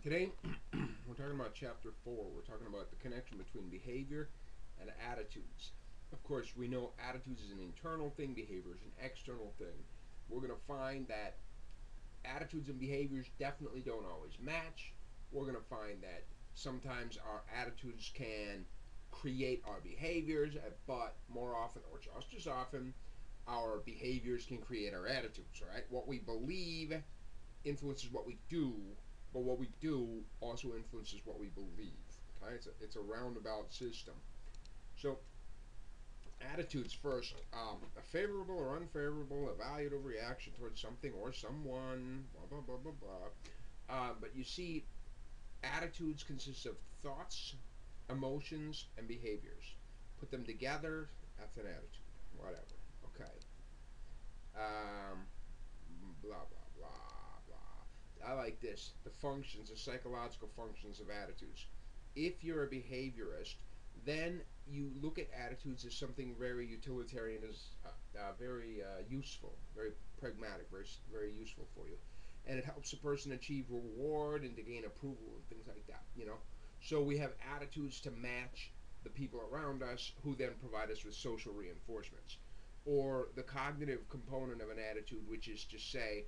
Today, we're talking about chapter 4. We're talking about the connection between behavior and attitudes. Of course, we know attitudes is an internal thing, behavior is an external thing. We're going to find that attitudes and behaviors definitely don't always match. We're going to find that sometimes our attitudes can create our behaviors, but more often, or just as often, our behaviors can create our attitudes, right? What we believe influences what we do, but what we do also influences what we believe. Okay, it's a roundabout system. So, attitudes first: a favorable or unfavorable, evaluative reaction towards something or someone. Blah blah blah blah blah. But you see, attitudes consist of thoughts, emotions, and behaviors. Put them together, that's an attitude. Whatever. Okay. Blah blah blah blah. I like this. The functions, the psychological functions of attitudes. If you're a behaviorist, then you look at attitudes as something very utilitarian, as very useful, very pragmatic, very useful for you, and it helps a person achieve reward and to gain approval and things like that. So we have attitudes to match the people around us, who then provide us with social reinforcements, or the cognitive component of an attitude, which is to say,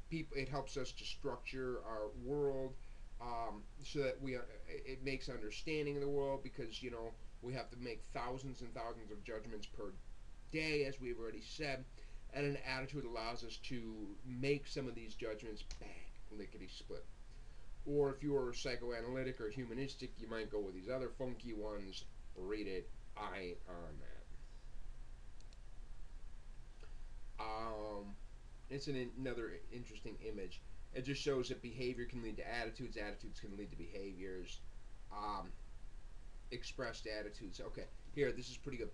people. It helps us to structure our world, so that it makes understanding of the world, because we have to make thousands and thousands of judgments per day, as we've already said, and an attitude allows us to make some of these judgments bang, lickety split. Or if you are psychoanalytic or humanistic, you might go with these other funky ones. Read it. I ain't on that. It's another interesting image. It just shows that behavior can lead to attitudes, attitudes can lead to behaviors. Um, Expressed attitudes. Okay, here, this is pretty good.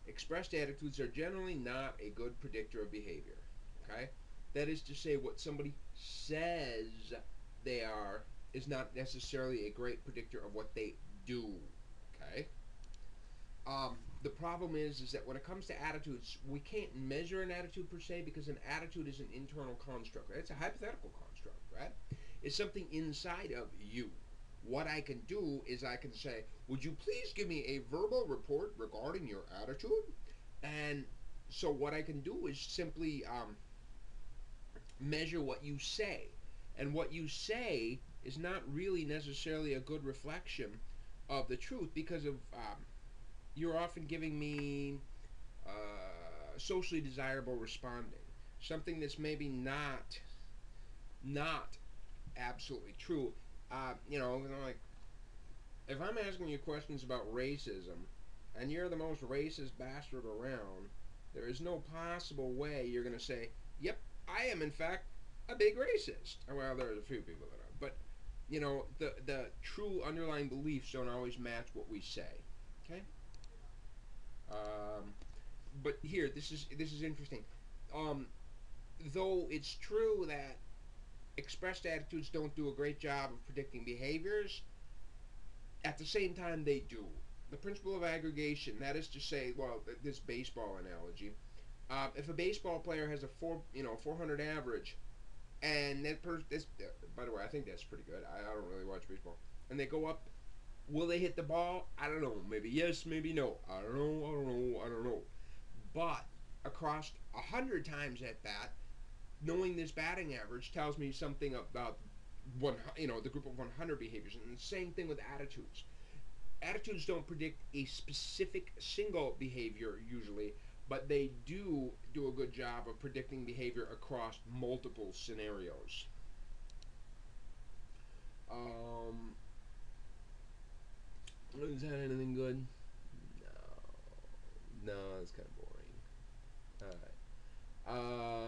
Expressed attitudes are generally not a good predictor of behavior. Okay? That is to say, what somebody says they are is not necessarily a great predictor of what they do. Okay? The problem is that when it comes to attitudes, we can't measure an attitude per se, because an attitude is an internal construct. Right? It's a hypothetical construct, right? It's something inside of you. What I can do is I can say, would you please give me a verbal report regarding your attitude? And so what I can do is simply measure what you say. And what you say is not really necessarily a good reflection of the truth, because of you're often giving me socially desirable responding, something that's maybe not absolutely true. Like, if I'm asking you questions about racism, and you're the most racist bastard around, there is no possible way you're going to say, "Yep, I am in fact a big racist." Well, there's a few people that are, but the true underlying beliefs don't always match what we say. Okay. Um, but here, this is interesting. Um, though it's true that expressed attitudes don't do a great job of predicting behaviors, at the same time they do. The principle of aggregation, that is to say, well, this baseball analogy, if a baseball player has a 400 average, and this, by the way, I think that's pretty good. I don't really watch baseball, and they go up, will they hit the ball? I don't know. Maybe yes, maybe no. I don't know. I don't know. I don't know. But across 100 times at bat, knowing this batting average tells me something about the group of 100 behaviors. And the same thing with attitudes. Attitudes don't predict a specific single behavior usually, but they do a good job of predicting behavior across multiple scenarios. Um, is that anything good? No, no, that's kind of boring. All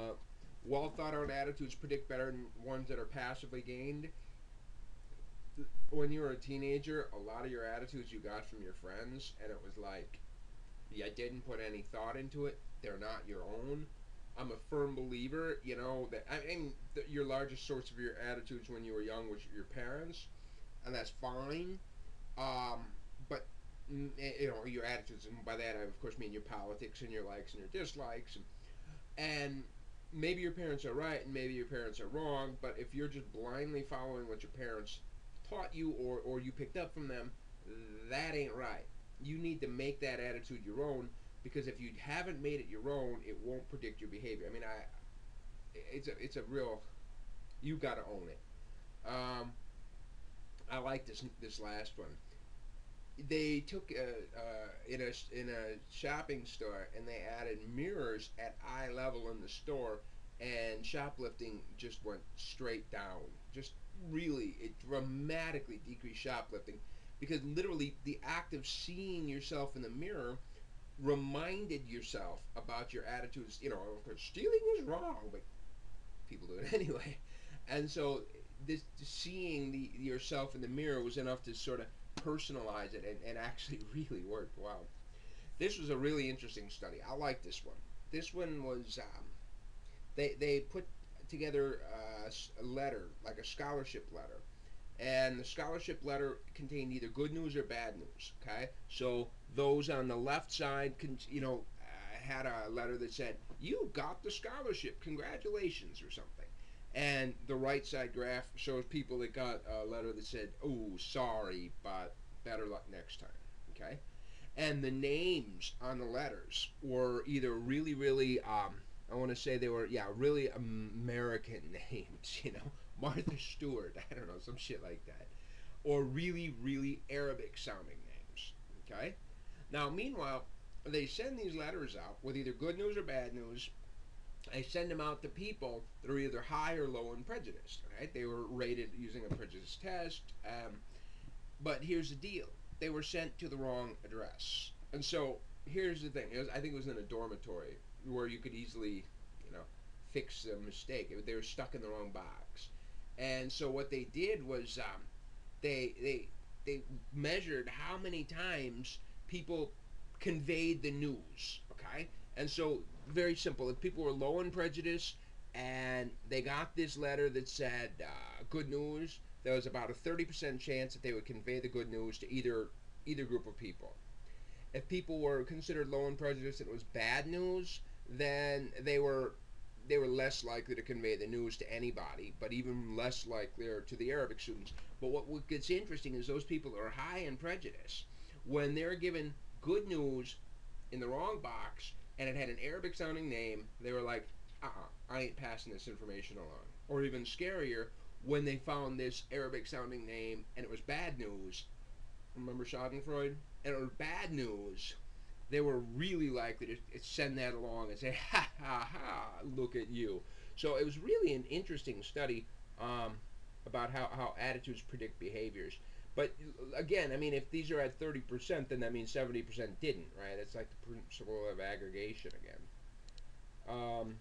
right. Well thought out attitudes predict better than ones that are passively gained. When you were a teenager, a lot of your attitudes you got from your friends, and it was like, you didn't put any thought into it. They're not your own. I'm a firm believer, that your largest source of your attitudes when you were young was your parents, and that's fine. But your attitudes, and by that I of course mean your politics and your likes and your dislikes, and maybe your parents are right and maybe your parents are wrong, but if you're just blindly following what your parents taught you or you picked up from them, that ain't right. You need to make that attitude your own, because if you haven't made it your own, it won't predict your behavior. I mean, it's a real, you got to own it. Um, I like this last one. They took in a shopping store and they added mirrors at eye level in the store, and shoplifting just went straight down. Just really, it dramatically decreased shoplifting, because literally the act of seeing yourself in the mirror reminded yourself about your attitudes. You know, of course, stealing is wrong, but people do it anyway. And so this seeing yourself in the mirror was enough to sort of personalize it, and actually really worked. Wow. This was a really interesting study. I like this one. This one was, they put together a letter, like a scholarship letter. And the scholarship letter contained either good news or bad news. Okay, so those on the left side, had a letter that said, "You got the scholarship, congratulations," or something. And the right side graph shows people that got a letter that said, "Oh, sorry, but better luck next time." Okay, and the names on the letters were either really, really, I want to say they were, yeah, really American names, Martha Stewart, I don't know, some shit like that, or really, really Arabic sounding names. Okay, now meanwhile, they send these letters out with either good news or bad news. They send them out to people that are either high or low in prejudice. Right? They were rated using a prejudice test. But here's the deal: they were sent to the wrong address. And so here's the thing: I think it was in a dormitory where you could easily, fix the mistake. They were stuck in the wrong box. And so what they did was, they measured how many times people conveyed the news. Okay, and so very simple. If people were low in prejudice and they got this letter that said good news, there was about a 30% chance that they would convey the good news to either group of people. If people were considered low in prejudice and it was bad news, then they were less likely to convey the news to anybody, but even less likely to the Arabic students. But what gets interesting is those people that are high in prejudice, when they're given good news in the wrong box and it had an Arabic sounding name, they were like, I ain't passing this information along. Or even scarier, when they found this Arabic sounding name and it was bad news, remember Schadenfreude? And it was bad news, they were really likely to send that along and say, ha ha ha, look at you. So it was really an interesting study about how attitudes predict behaviors. But again, I mean, if these are at 30%, then that means 70% didn't, right? It's like the principle of aggregation again.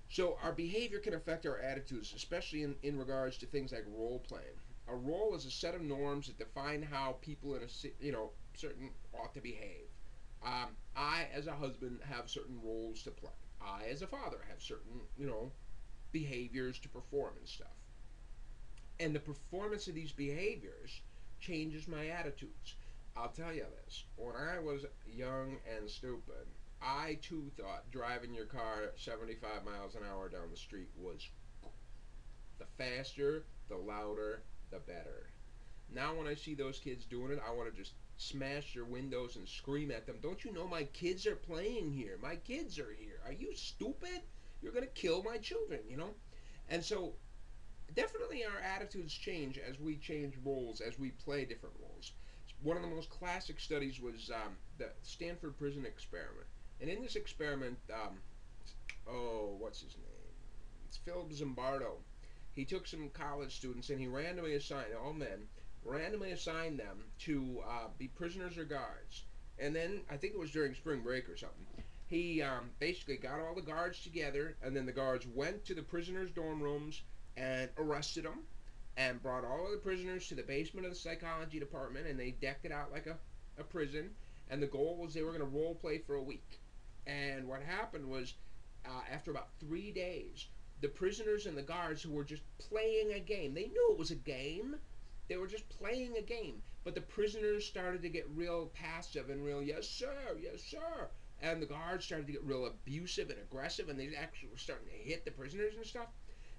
So our behavior can affect our attitudes, especially in regards to things like role playing. A role is a set of norms that define how people in a certain ought to behave. I, as a husband, have certain roles to play. I, as a father, have certain behaviors to perform and stuff. And the performance of these behaviors changes my attitudes. I'll tell you this: when I was young and stupid, I too thought driving your car 75 miles an hour down the street was the faster, the louder, the better. Now when I see those kids doing it, I want to just smash their windows and scream at them. Don't you know my kids are playing here? My kids are here. Are you stupid? You're going to kill my children. And so definitely our attitudes change as we change roles, as we play different roles. One of the most classic studies was the Stanford Prison Experiment. And in this experiment, what's his name? It's Philip Zimbardo. He took some college students and he randomly assigned, all men, randomly assigned them to be prisoners or guards. And then, I think it was during spring break or something, he basically got all the guards together, and then the guards went to the prisoners' dorm rooms and arrested them and brought all of the prisoners to the basement of the psychology department, and they decked it out like a prison. And the goal was they were going to role play for a week. And what happened was, after about 3 days, the prisoners and the guards, who were just playing a game, they knew it was a game. They were just playing a game. But the prisoners started to get real passive and real, yes, sir, yes, sir. and the guards started to get real abusive and aggressive, and they actually were starting to hit the prisoners and stuff.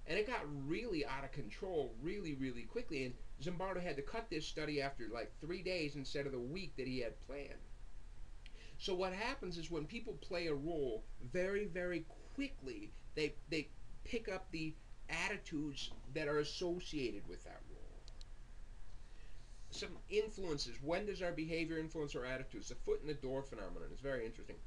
And it got really out of control really, really quickly. And Zimbardo had to cut this study after like 3 days instead of the week that he had planned. So what happens is when people play a role, very, very quickly they pick up the attitudes that are associated with that role. Some influences. When does our behavior influence our attitudes? The foot-in-the-door phenomenon is very interesting.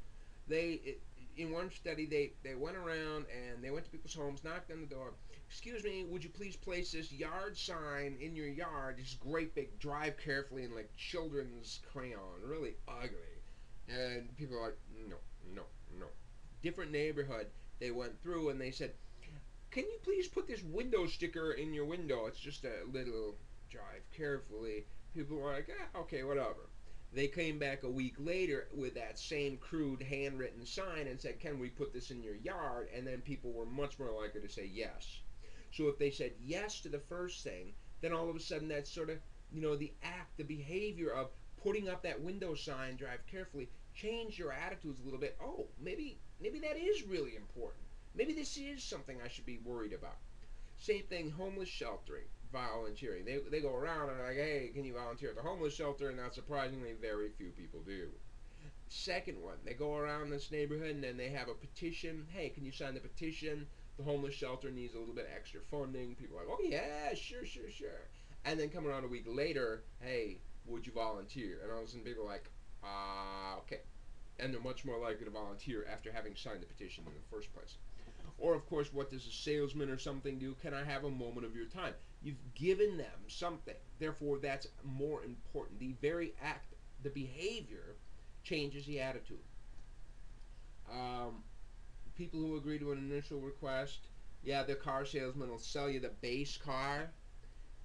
In one study, they went around and they went to people's homes, knocked on the door. Excuse me, would you please place this yard sign in your yard? This great big drive carefully in like children's crayon, really ugly. And people are like, no, no, no. Different neighborhood, they went through and they said, can you please put this window sticker in your window? It's just a little drive carefully. People were like, okay, whatever. They came back a week later with that same crude handwritten sign and said, can we put this in your yard? And then people were much more likely to say yes. So if they said yes to the first thing, then all of a sudden that sort of, the act, the behavior of putting up that window sign, drive carefully, changed your attitudes a little bit. Oh, maybe that is really important. Maybe this is something I should be worried about. Same thing, homeless sheltering, volunteering. They go around and are like, hey, can you volunteer at the homeless shelter? And not surprisingly, very few people do. Second one, they go around this neighborhood and then they have a petition. Hey, can you sign the petition? The homeless shelter needs a little bit extra funding. People are like, oh yeah, sure. And then come around a week later, hey, would you volunteer? And all of a sudden people are like, okay. And they're much more likely to volunteer after having signed the petition in the first place. Or, of course, what does a salesman or something do? Can I have a moment of your time? You've given them something. Therefore, that's more important. The very act, the behavior, changes the attitude. People who agree to an initial request, yeah, the car salesman will sell you the base car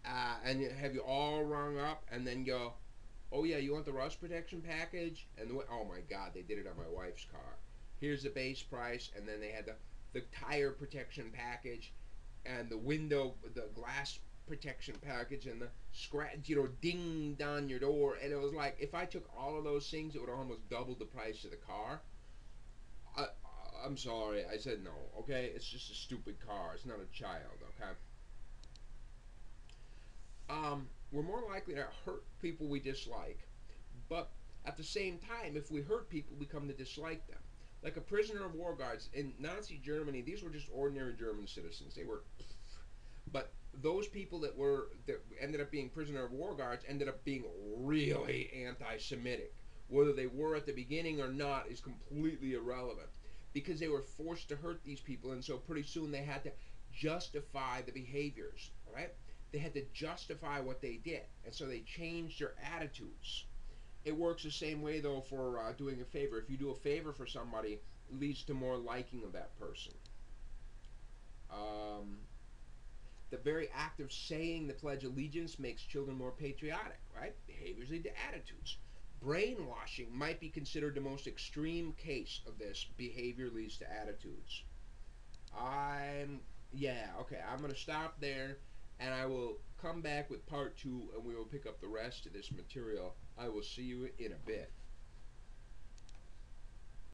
and have you all rung up and then go, oh, yeah, you want the rust protection package? And oh, my God, they did it on my wife's car. Here's the base price, and then they had the tire protection package and the window, the glass protection package and the scratch, dinged on your door. And it was like, if I took all of those things, it would almost double the price of the car. I'm sorry. I said no, okay? It's just a stupid car. It's not a child, okay? We're more likely to hurt people we dislike. But at the same time, if we hurt people, we come to dislike them. Like a prisoner of war guards in Nazi Germany, these were just ordinary German citizens. They were, but those people that ended up being prisoner of war guards ended up being really anti-Semitic. Whether they were at the beginning or not is completely irrelevant, because they were forced to hurt these people, and so pretty soon they had to justify the behaviors. Right? They had to justify what they did, and so they changed their attitudes. It works the same way, though, for doing a favor. If you do a favor for somebody, it leads to more liking of that person. The very act of saying the Pledge of Allegiance makes children more patriotic, right? Behaviors lead to attitudes. Brainwashing might be considered the most extreme case of this. Behavior leads to attitudes. I'm going to stop there, and I will come back with part 2, and we will pick up the rest of this material. I will see you in a bit.